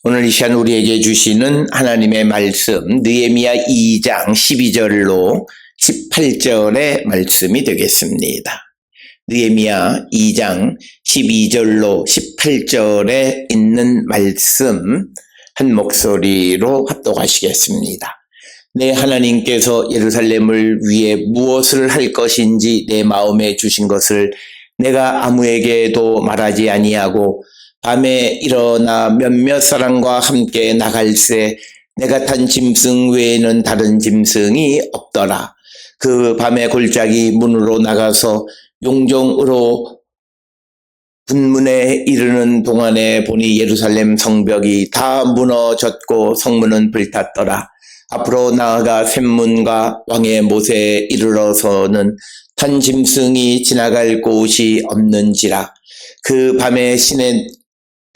오늘 이 시간 우리에게 주시는 하나님의 말씀 느헤미야 2장 12절로 18절의 말씀이 되겠습니다. 느헤미야 2장 12절로 18절에 있는 말씀 한 목소리로 합독하시겠습니다. 내 하나님께서 예루살렘을 위해 무엇을 할 것인지 내 마음에 주신 것을 내가 아무에게도 말하지 아니하고 밤에 일어나 몇몇 사람과 함께 나갈새 내가 탄 짐승 외에는 다른 짐승이 없더라. 그 밤에 골짜기 문으로 나가서 용종으로 분문에 이르는 동안에 보니 예루살렘 성벽이 다 무너졌고 성문은 불탔더라. 앞으로 나아가 샘문과 왕의 못에 이르러서는 탄 짐승이 지나갈 곳이 없는지라. 그 밤에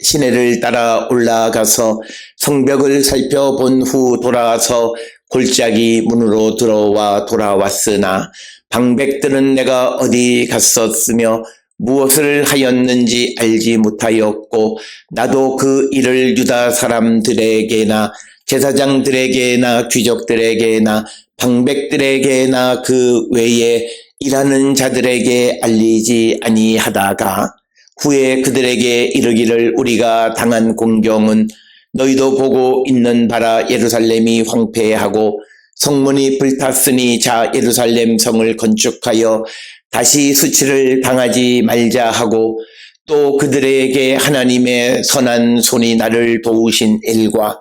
시내를 따라 올라가서 성벽을 살펴본 후 돌아와서 골짜기 문으로 들어와 돌아왔으나 방백들은 내가 어디 갔었으며 무엇을 하였는지 알지 못하였고 나도 그 일을 유다 사람들에게나 제사장들에게나 귀족들에게나 방백들에게나 그 외에 일하는 자들에게 알리지 아니하다가 후에 그들에게 이르기를 우리가 당한 공경은 너희도 보고 있는 바라 예루살렘이 황폐하고 성문이 불탔으니 자 예루살렘 성을 건축하여 다시 수치를 당하지 말자 하고 또 그들에게 하나님의 선한 손이 나를 도우신 일과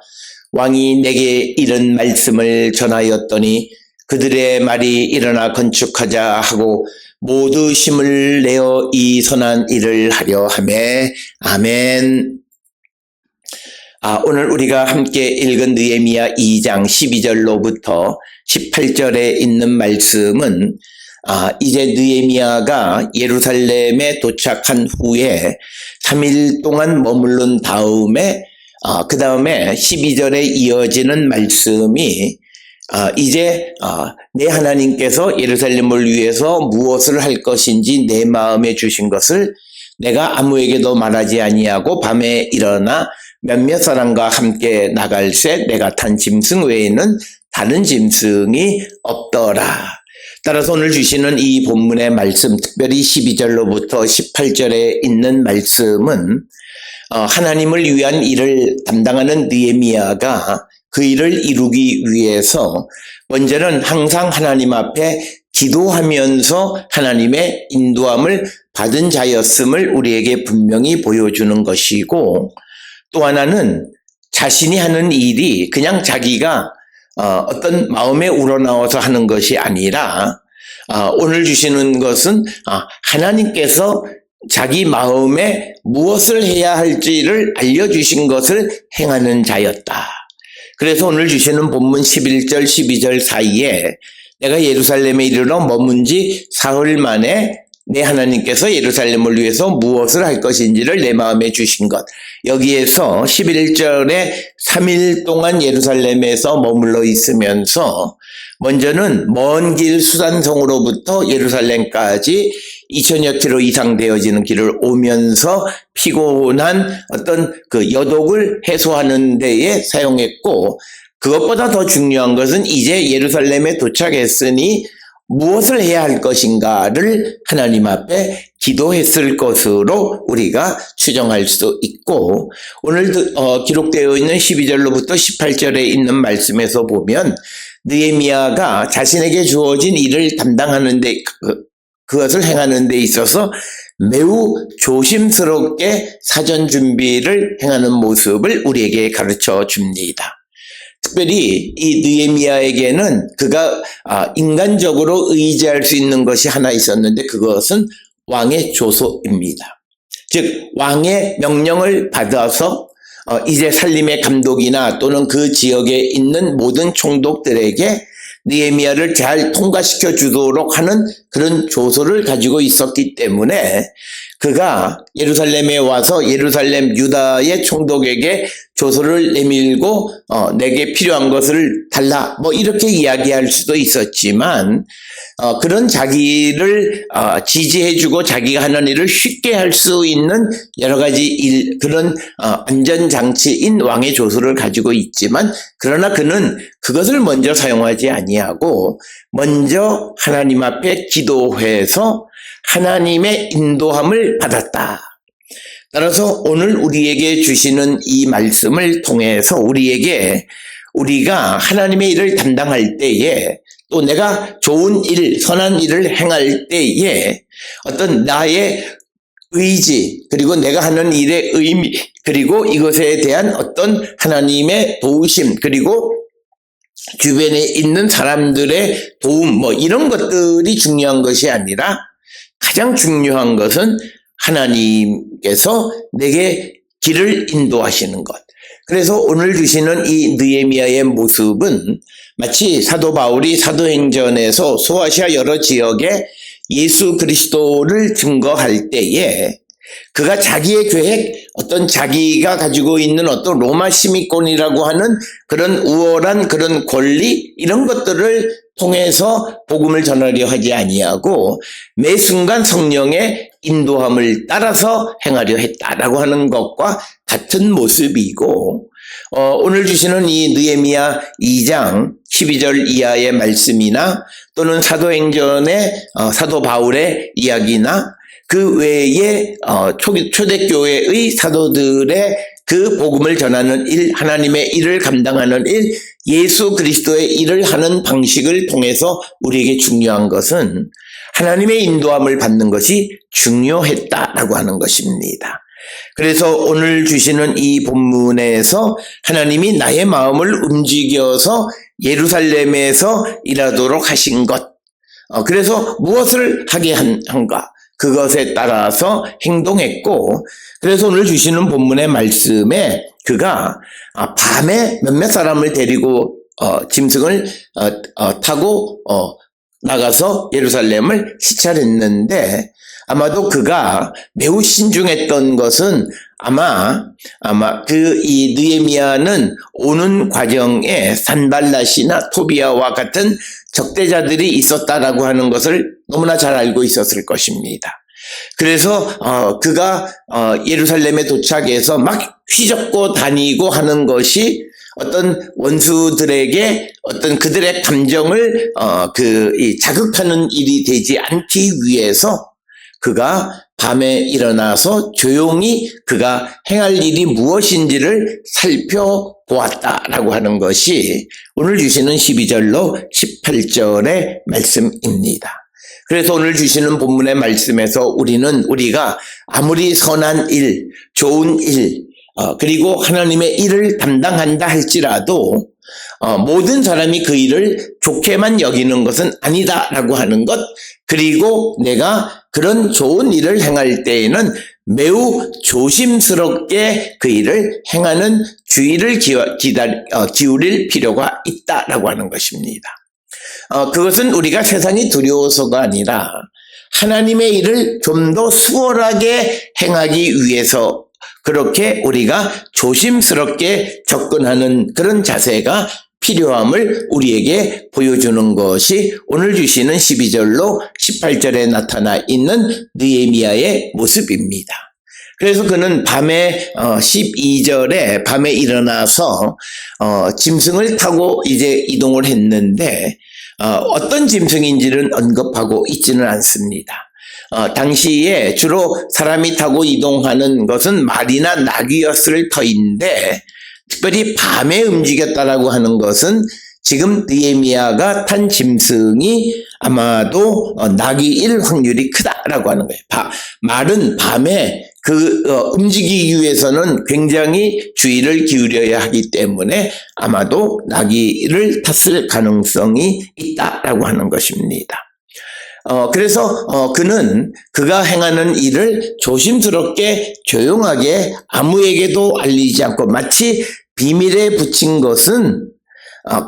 왕이 내게 이른 말씀을 전하였더니 그들의 말이 일어나 건축하자 하고 모두 힘을 내어 이 선한 일을 하려 하매 아멘. 오늘 우리가 함께 읽은 느헤미야 2장 12절로부터 18절에 있는 말씀은 이제 느헤미야가 예루살렘에 도착한 후에 3일 동안 머무른 다음에 그 다음에 12절에 이어지는 말씀이 이제 내 하나님께서 예루살렘을 위해서 무엇을 할 것인지 내 마음에 주신 것을 내가 아무에게도 말하지 아니하고 밤에 일어나 몇몇 사람과 함께 나갈새 내가 탄 짐승 외에는 다른 짐승이 없더라. 따라서 오늘 주시는 이 본문의 말씀, 특별히 12절로부터 18절에 있는 말씀은 하나님을 위한 일을 담당하는 느헤미야가 그 일을 이루기 위해서 먼저는 항상 하나님 앞에 기도하면서 하나님의 인도함을 받은 자였음을 우리에게 분명히 보여주는 것이고, 또 하나는 자신이 하는 일이 그냥 자기가 어떤 마음에 우러나와서 하는 것이 아니라 오늘 주시는 것은 하나님께서 자기 마음에 무엇을 해야 할지를 알려주신 것을 행하는 자였다. 그래서 오늘 주시는 본문 11절 12절 사이에 내가 예루살렘에 이르러 머문 지 사흘 만에 내 하나님께서 예루살렘을 위해서 무엇을 할 것인지를 내 마음에 주신 것, 여기에서 11절에 3일 동안 예루살렘에서 머물러 있으면서 먼저는 먼 길 수산성으로부터 예루살렘까지 2000여 킬로 이상 되어지는 길을 오면서 피곤한 어떤 그 여독을 해소하는 데에 사용했고, 그것보다 더 중요한 것은 이제 예루살렘에 도착했으니 무엇을 해야 할 것인가를 하나님 앞에 기도했을 것으로 우리가 추정할 수 있고, 오늘 기록되어 있는 12절로부터 18절에 있는 말씀에서 보면 느헤미야가 자신에게 주어진 일을 담당하는 데 그것을 행하는 데 있어서 매우 조심스럽게 사전 준비를 행하는 모습을 우리에게 가르쳐 줍니다. 특별히 이 느헤미야에게는 그가 인간적으로 의지할 수 있는 것이 하나 있었는데 그것은 왕의 조소입니다. 즉 왕의 명령을 받아서 이제 살림의 감독이나 또는 그 지역에 있는 모든 총독들에게 느헤미야를 잘 통과시켜 주도록 하는 그런 조소를 가지고 있었기 때문에 그가 예루살렘에 와서 예루살렘 유다의 총독에게 조서를 내밀고 내게 필요한 것을 달라 뭐 이렇게 이야기할 수도 있었지만 그런 자기를 지지해주고 자기가 하는 일을 쉽게 할 수 있는 여러 가지 그런 안전장치인 왕의 조서를 가지고 있지만 그러나 그는 그것을 먼저 사용하지 아니하고 먼저 하나님 앞에 기도해서 하나님의 인도함을 받았다. 따라서 오늘 우리에게 주시는 이 말씀을 통해서 우리가 하나님의 일을 담당할 때에 또 내가 좋은 일, 선한 일을 행할 때에 어떤 나의 의지, 그리고 내가 하는 일의 의미, 그리고 이것에 대한 어떤 하나님의 도우심, 그리고 주변에 있는 사람들의 도움, 뭐 이런 것들이 중요한 것이 아니라 가장 중요한 것은 하나님께서 내게 길을 인도하시는 것. 그래서 오늘 주시는 이 느헤미야의 모습은 마치 사도 바울이 사도행전에서 소아시아 여러 지역에 예수 그리스도를 증거할 때에 그가 자기의 계획, 어떤 자기가 가지고 있는 어떤 로마 시민권이라고 하는 그런 우월한 그런 권리, 이런 것들을 통해서 복음을 전하려 하지 아니하고 매 순간 성령의 인도함을 따라서 행하려 했다라고 하는 것과 같은 모습이고, 오늘 주시는 이 느헤미야 2장 12절 이하의 말씀이나 또는 사도행전의 사도 바울의 이야기나 그 외에 초대교회의 사도들의 그 복음을 전하는 일, 하나님의 일을 감당하는 일, 예수 그리스도의 일을 하는 방식을 통해서 우리에게 중요한 것은 하나님의 인도함을 받는 것이 중요했다라고 하는 것입니다. 그래서 오늘 주시는 이 본문에서 하나님이 나의 마음을 움직여서 예루살렘에서 일하도록 하신 것, 그래서 무엇을 하게 한가? 그것에 따라서 행동했고, 그래서 오늘 주시는 본문의 말씀에 그가 밤에 몇몇 사람을 데리고 짐승을 타고 나가서 예루살렘을 시찰했는데, 아마도 그가 매우 신중했던 것은 아마 이 느헤미야는 오는 과정에 산발랏이나 토비아와 같은 적대자들이 있었다라고 하는 것을 너무나 잘 알고 있었을 것입니다. 그래서 그가 예루살렘에 도착해서 막 휘젓고 다니고 하는 것이 어떤 원수들에게 어떤 그들의 감정을 자극하는 일이 되지 않기 위해서 그가 밤에 일어나서 조용히 그가 행할 일이 무엇인지를 살펴보았다라고 하는 것이 오늘 주시는 12절로 18절의 말씀입니다. 그래서 오늘 주시는 본문의 말씀에서 우리가 아무리 선한 일, 좋은 일, 그리고 하나님의 일을 담당한다 할지라도 모든 사람이 그 일을 좋게만 여기는 것은 아니다라고 하는 것, 그리고 내가 그런 좋은 일을 행할 때에는 매우 조심스럽게 그 일을 행하는 주의를 기울일 필요가 있다라고 하는 것입니다. 그것은 우리가 세상이 두려워서가 아니라 하나님의 일을 좀 더 수월하게 행하기 위해서 그렇게 우리가 조심스럽게 접근하는 그런 자세가 필요함을 우리에게 보여주는 것이 오늘 주시는 12절로 18절에 나타나 있는 느헤미야의 모습입니다. 그래서 그는 밤에 12절에 밤에 일어나서 짐승을 타고 이제 이동을 했는데 어떤 짐승인지는 언급하고 있지는 않습니다. 당시에 주로 사람이 타고 이동하는 것은 말이나 나귀였을 터인데 특별히 밤에 움직였다라고 하는 것은 지금 느헤미야가 탄 짐승이 아마도 나귀일 확률이 크다라고 하는 거예요. 말은 밤에 움직이기 위해서는 굉장히 주의를 기울여야 하기 때문에 아마도 나귀를 탔을 가능성이 있다라고 하는 것입니다. 그래서 그가 행하는 일을 조심스럽게 조용하게 아무에게도 알리지 않고 마치 비밀에 붙인 것은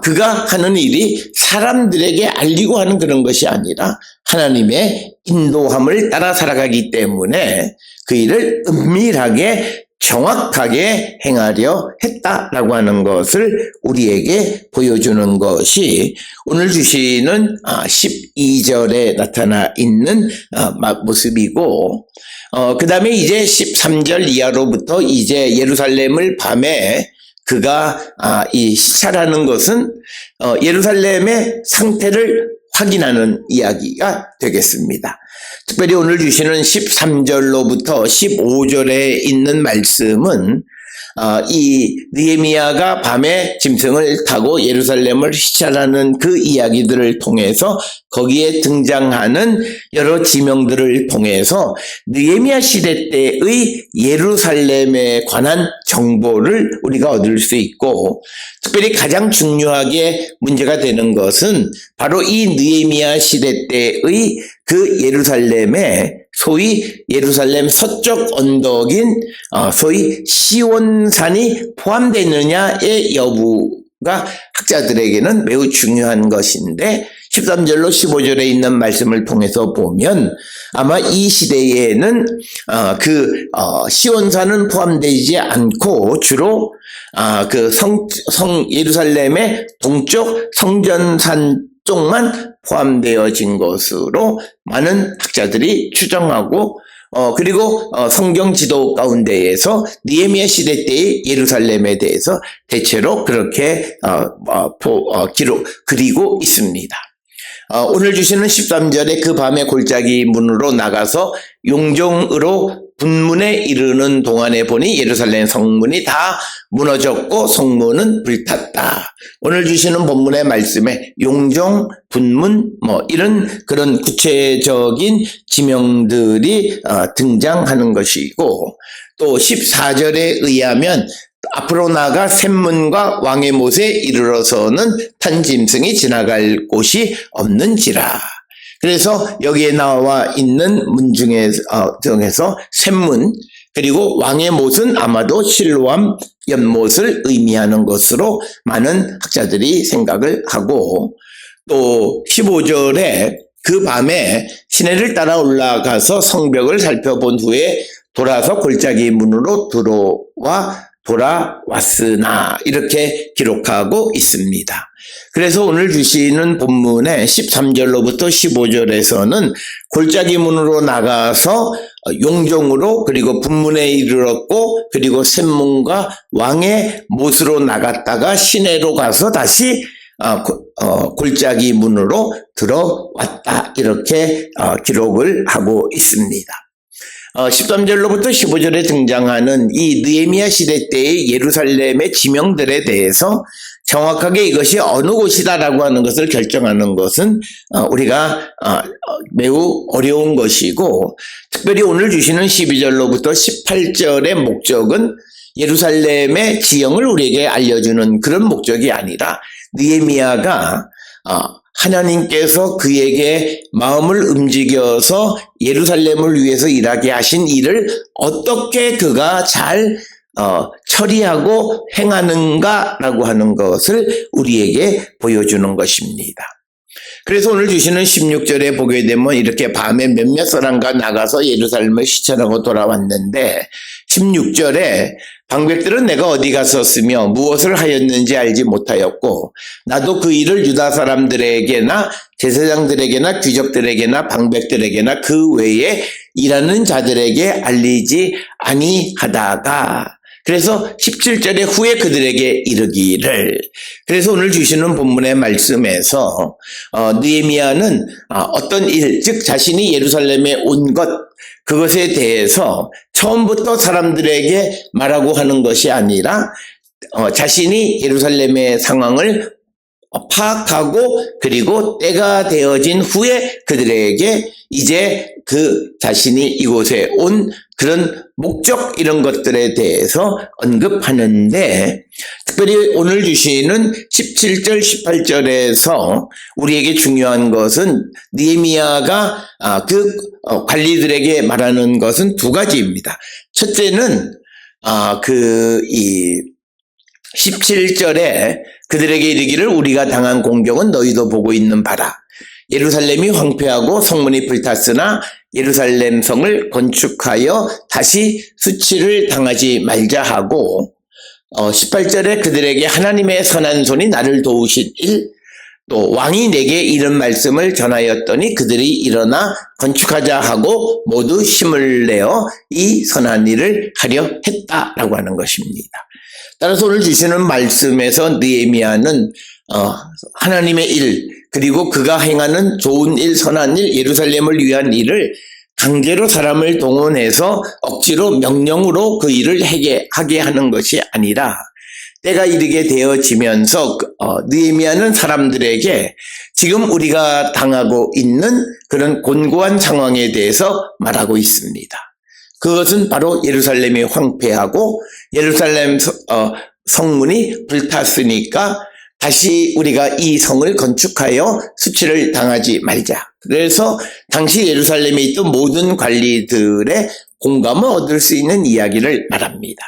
그가 하는 일이 사람들에게 알리고 하는 그런 것이 아니라 하나님의 인도함을 따라 살아가기 때문에 그 일을 은밀하게 정확하게 행하려 했다라고 하는 것을 우리에게 보여주는 것이 오늘 주시는 12절에 나타나 있는 모습이고, 그 다음에 이제 13절 이하로부터 이제 예루살렘을 밤에 그가 이 시찰하는 것은 예루살렘의 상태를 확인하는 이야기가 되겠습니다. 특별히 오늘 주시는 13절로부터 15절에 있는 말씀은 이 느헤미야가 밤에 짐승을 타고 예루살렘을 시찰하는 그 이야기들을 통해서 거기에 등장하는 여러 지명들을 통해서 느헤미야 시대 때의 예루살렘에 관한 정보를 우리가 얻을 수 있고, 특별히 가장 중요하게 문제가 되는 것은 바로 이 느헤미야 시대 때의 그 예루살렘에 소위 예루살렘 서쪽 언덕인 소위 시온산이 포함되느냐의 여부가 학자들에게는 매우 중요한 것인데, 13절로 15절에 있는 말씀을 통해서 보면 아마 이 시대에는 시온산은 포함되지 않고 주로 그 예루살렘의 동쪽 성전산 쪽만 포함되어진 것으로 많은 학자들이 추정하고, 그리고 성경 지도 가운데에서 느헤미야 시대 때의 예루살렘에 대해서 대체로 그렇게 그리고 있습니다. 오늘 주시는 13절에 그 밤에 골짜기 문으로 나가서 용종으로 분문에 이르는 동안에 보니 예루살렘 성문이 다 무너졌고 성문은 불탔다. 오늘 주시는 본문의 말씀에 용종, 분문 이런 그런 구체적인 지명들이 등장하는 것이고, 또 14절에 의하면 앞으로 나가 샘문과 왕의 못에 이르러서는 탄 짐승이 지나갈 곳이 없는지라. 그래서 여기에 나와 있는 문 중에서 샘문 그리고 왕의 못은 아마도 실로암 연못을 의미하는 것으로 많은 학자들이 생각을 하고, 또 15절에 그 밤에 시내를 따라 올라가서 성벽을 살펴본 후에 돌아서 골짜기 문으로 돌아왔으나 이렇게 기록하고 있습니다. 그래서 오늘 주시는 본문의 13절로부터 15절에서는 골짜기 문으로 나가서 용종으로 그리고 분문에 이르렀고, 그리고 샘문과 왕의 못으로 나갔다가 시내로 가서 다시 골짜기 문으로 들어왔다 이렇게 기록을 하고 있습니다. 13절로부터 15절에 등장하는 이 느헤미야 시대 때의 예루살렘의 지명들에 대해서 정확하게 이것이 어느 곳이다라고 하는 것을 결정하는 것은 우리가 매우 어려운 것이고, 특별히 오늘 주시는 12절로부터 18절의 목적은 예루살렘의 지형을 우리에게 알려주는 그런 목적이 아니라 느헤미야가 하나님께서 그에게 마음을 움직여서 예루살렘을 위해서 일하게 하신 일을 어떻게 그가 잘 처리하고 행하는가라고 하는 것을 우리에게 보여주는 것입니다. 그래서 오늘 주시는 16절에 보게 되면 이렇게 밤에 몇몇 사람과 나가서 예루살렘을 시찰하고 돌아왔는데, 16절에 방백들은 내가 어디 갔었으며 무엇을 하였는지 알지 못하였고 나도 그 일을 유다 사람들에게나 제사장들에게나 귀족들에게나 방백들에게나 그 외에 일하는 자들에게 알리지 아니하다가, 그래서 17절에 후에 그들에게 이르기를. 그래서 오늘 주시는 본문의 말씀에서 느헤미야는 어떤 일, 즉 자신이 예루살렘에 온 것, 그것에 대해서 처음부터 사람들에게 말하고 하는 것이 아니라 자신이 예루살렘의 상황을 파악하고 그리고 때가 되어진 후에 그들에게 이제 그 자신이 이곳에 온 그런 목적 이런 것들에 대해서 언급하는데, 특별히 오늘 주시는 17절 18절에서 우리에게 중요한 것은 느헤미야가 그 관리들에게 말하는 것은 두 가지입니다. 첫째는 17절에 그들에게 이르기를 우리가 당한 공경은 너희도 보고 있는 바라. 예루살렘이 황폐하고 성문이 불탔으나 예루살렘 성을 건축하여 다시 수치를 당하지 말자 하고 18절에 그들에게 하나님의 선한 손이 나를 도우신 일, 또 왕이 내게 이런 말씀을 전하였더니 그들이 일어나 건축하자 하고 모두 힘을 내어 이 선한 일을 하려 했다라고 하는 것입니다. 따라서 오늘 주시는 말씀에서 느헤미야는 하나님의 일, 그리고 그가 행하는 좋은 일, 선한 일, 예루살렘을 위한 일을 강제로 사람을 동원해서 억지로 명령으로 그 일을 하게 하는 것이 아니라 때가 이르게 되어지면서 느헤미야는 사람들에게 지금 우리가 당하고 있는 그런 곤고한 상황에 대해서 말하고 있습니다. 그것은 바로 예루살렘이 황폐하고 예루살렘 성문이 불탔으니까 다시 우리가 이 성을 건축하여 수치를 당하지 말자. 그래서 당시 예루살렘에 있던 모든 관리들의 공감을 얻을 수 있는 이야기를 말합니다.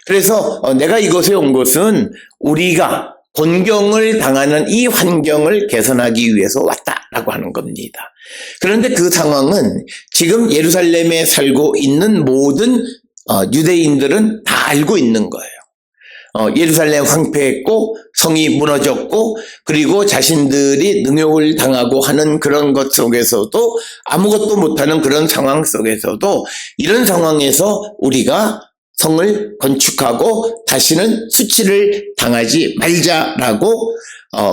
그래서 내가 이곳에 온 것은 우리가 곤경을 당하는 이 환경을 개선하기 위해서 왔다라고 하는 겁니다. 그런데 그 상황은 지금 예루살렘에 살고 있는 모든 유대인들은 다 알고 있는 거예요. 예루살렘 황폐했고 성이 무너졌고 그리고 자신들이 능욕을 당하고 하는 그런 것 속에서도 아무것도 못하는 그런 상황 속에서도 이런 상황에서 우리가 성을 건축하고 다시는 수치를 당하지 말자라고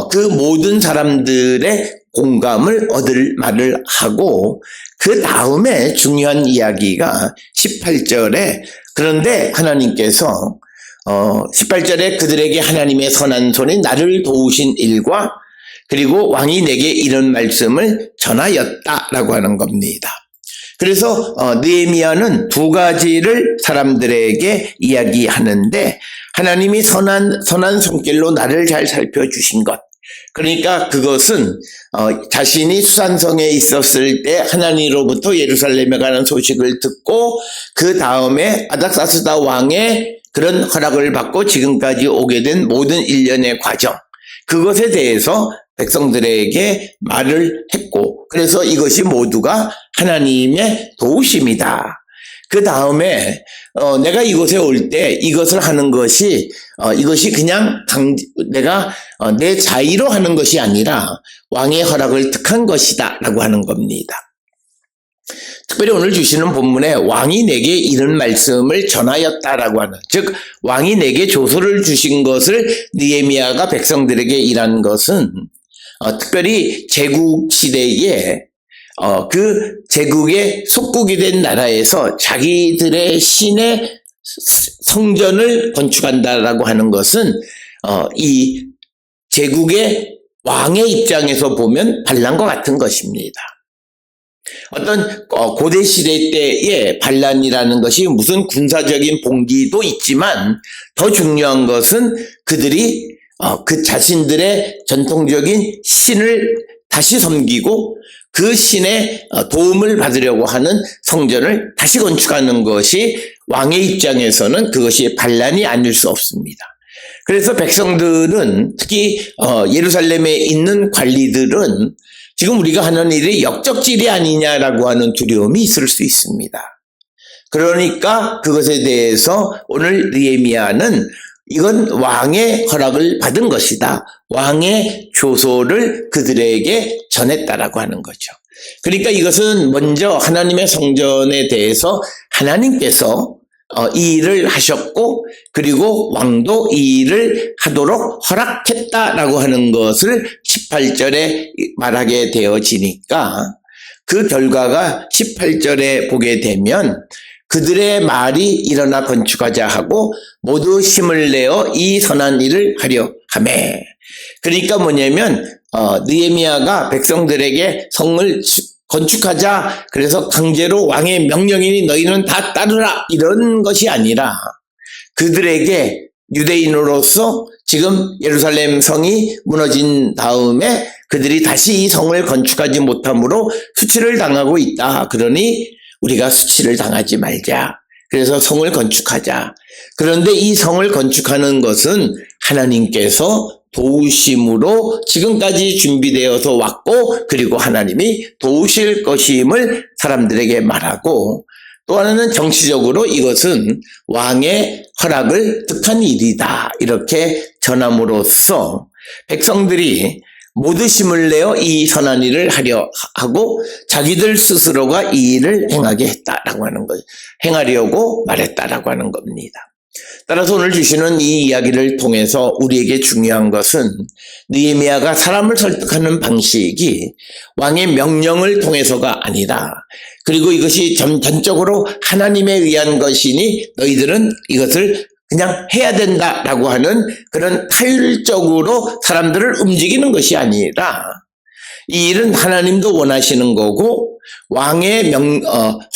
그 모든 사람들의 공감을 얻을 말을 하고 그 다음에 중요한 이야기가 18절에 그런데 하나님께서 18절에 그들에게 하나님의 선한 손이 나를 도우신 일과 그리고 왕이 내게 이런 말씀을 전하였다라고 하는 겁니다. 그래서 느헤미야는 두 가지를 사람들에게 이야기하는데 하나님이 선한 손길로 나를 잘 살펴주신 것. 그러니까 그것은 자신이 수산성에 있었을 때 하나님으로부터 예루살렘에 가는 소식을 듣고 그 다음에 아닥사스다 왕의 그런 허락을 받고 지금까지 오게 된 모든 일련의 과정, 그것에 대해서 백성들에게 말을 했고 그래서 이것이 모두가 하나님의 도우심이다. 그 다음에 내가 이곳에 올 때 이것을 하는 것이 이것이 그냥 내가 내 자의로 하는 것이 아니라 왕의 허락을 득한 것이다 라고 하는 겁니다. 특별히 오늘 주시는 본문에 왕이 내게 이런 말씀을 전하였다라고 하는, 즉 왕이 내게 조서를 주신 것을 느헤미야가 백성들에게 일한 것은 특별히 제국 시대에 그 제국의 속국이 된 나라에서 자기들의 신의 성전을 건축한다라고 하는 것은 이 제국의 왕의 입장에서 보면 반란과 같은 것입니다. 어떤 고대 시대 때의 반란이라는 것이 무슨 군사적인 봉기도 있지만 더 중요한 것은 그들이 그 자신들의 전통적인 신을 다시 섬기고 그 신의 도움을 받으려고 하는 성전을 다시 건축하는 것이 왕의 입장에서는 그것이 반란이 아닐 수 없습니다. 그래서 백성들은 특히 예루살렘에 있는 관리들은 지금 우리가 하는 일이 역적질이 아니냐라고 하는 두려움이 있을 수 있습니다. 그러니까 그것에 대해서 오늘 느헤미야는 이건 왕의 허락을 받은 것이다. 왕의 조소를 그들에게 전했다라고 하는 거죠. 그러니까 이것은 먼저 하나님의 성전에 대해서 하나님께서 이 일을 하셨고 그리고 왕도 이 일을 하도록 허락했다라고 하는 것을 18절에 말하게 되어지니까 그 결과가 18절에 보게 되면 그들의 말이 일어나 건축하자 하고 모두 힘을 내어 이 선한 일을 하려 하매. 그러니까 뭐냐면 느헤미야가 백성들에게 성을 건축하자 그래서 강제로 왕의 명령이니 너희는 다 따르라 이런 것이 아니라 그들에게 유대인으로서 지금 예루살렘 성이 무너진 다음에 그들이 다시 이 성을 건축하지 못함으로 수치를 당하고 있다. 그러니 우리가 수치를 당하지 말자. 그래서 성을 건축하자. 그런데 이 성을 건축하는 것은 하나님께서 도우심으로 지금까지 준비되어서 왔고, 그리고 하나님이 도우실 것임을 사람들에게 말하고, 또 하나는 정치적으로 이것은 왕의 허락을 득한 일이다, 이렇게 전함으로써 백성들이 모두 힘을 내어 이 선한 일을 하려 하고 자기들 스스로가 이 일을 행하게 했다라고 하는 것, 행하려고 말했다라고 하는 겁니다. 따라서 오늘 주시는 이 이야기를 통해서 우리에게 중요한 것은 느헤미야가 사람을 설득하는 방식이 왕의 명령을 통해서가 아니라, 그리고 이것이 전적으로 하나님에 의한 것이니 너희들은 이것을 그냥 해야 된다라고 하는 그런 타율적으로 사람들을 움직이는 것이 아니라, 이 일은 하나님도 원하시는 거고 왕의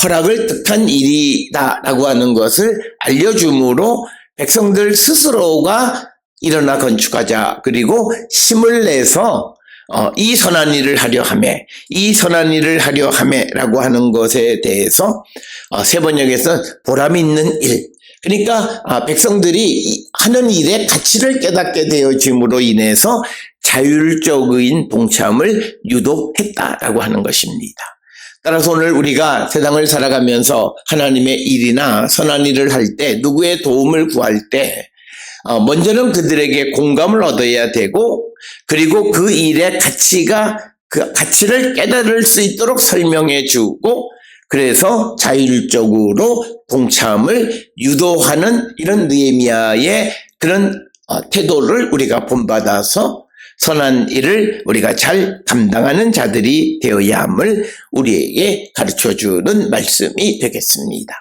허락을 득한 일이다라고 하는 것을 알려줌으로 백성들 스스로가 일어나 건축하자, 그리고 힘을 내서 이 선한 일을 하려 하매, 이 선한 일을 하려 하매라고 하는 것에 대해서 세번역에서 보람 있는 일, 그러니까 백성들이 하는 일의 가치를 깨닫게 되어짐으로 인해서 자율적인 동참을 유도했다라고 하는 것입니다. 따라서 오늘 우리가 세상을 살아가면서 하나님의 일이나 선한 일을 할 때, 누구의 도움을 구할 때 먼저는 그들에게 공감을 얻어야 되고, 그리고 그 일의 그 가치를 깨달을 수 있도록 설명해 주고, 그래서 자율적으로 동참을 유도하는 이런 느헤미야의 그런 태도를 우리가 본받아서 선한 일을 우리가 잘 감당하는 자들이 되어야 함을 우리에게 가르쳐주는 말씀이 되겠습니다.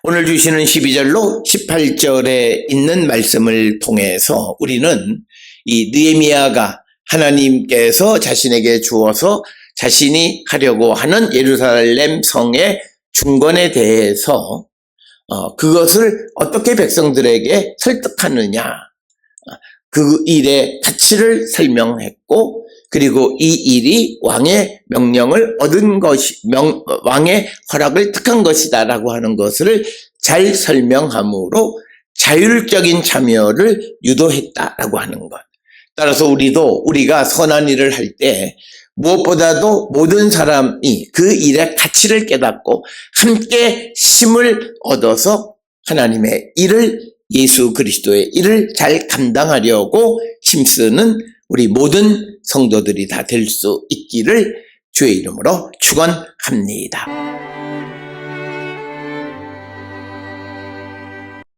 오늘 주시는 12절로 18절에 있는 말씀을 통해서 우리는 이 느헤미야가 하나님께서 자신에게 주어서 자신이 하려고 하는 예루살렘 성의 중건에 대해서 그것을 어떻게 백성들에게 설득하느냐, 그 일의 가치를 설명했고, 그리고 이 일이 왕의 명령을 얻은 왕의 허락을 득한 것이다라고 하는 것을 잘 설명함으로 자율적인 참여를 유도했다라고 하는 것. 따라서 우리가 선한 일을 할 때 무엇보다도 모든 사람이 그 일의 가치를 깨닫고 함께 힘을 얻어서 하나님의 일을, 예수 그리스도의 일을 잘 감당하려고 힘쓰는 우리 모든 성도들이 다 될 수 있기를 주의 이름으로 축원합니다.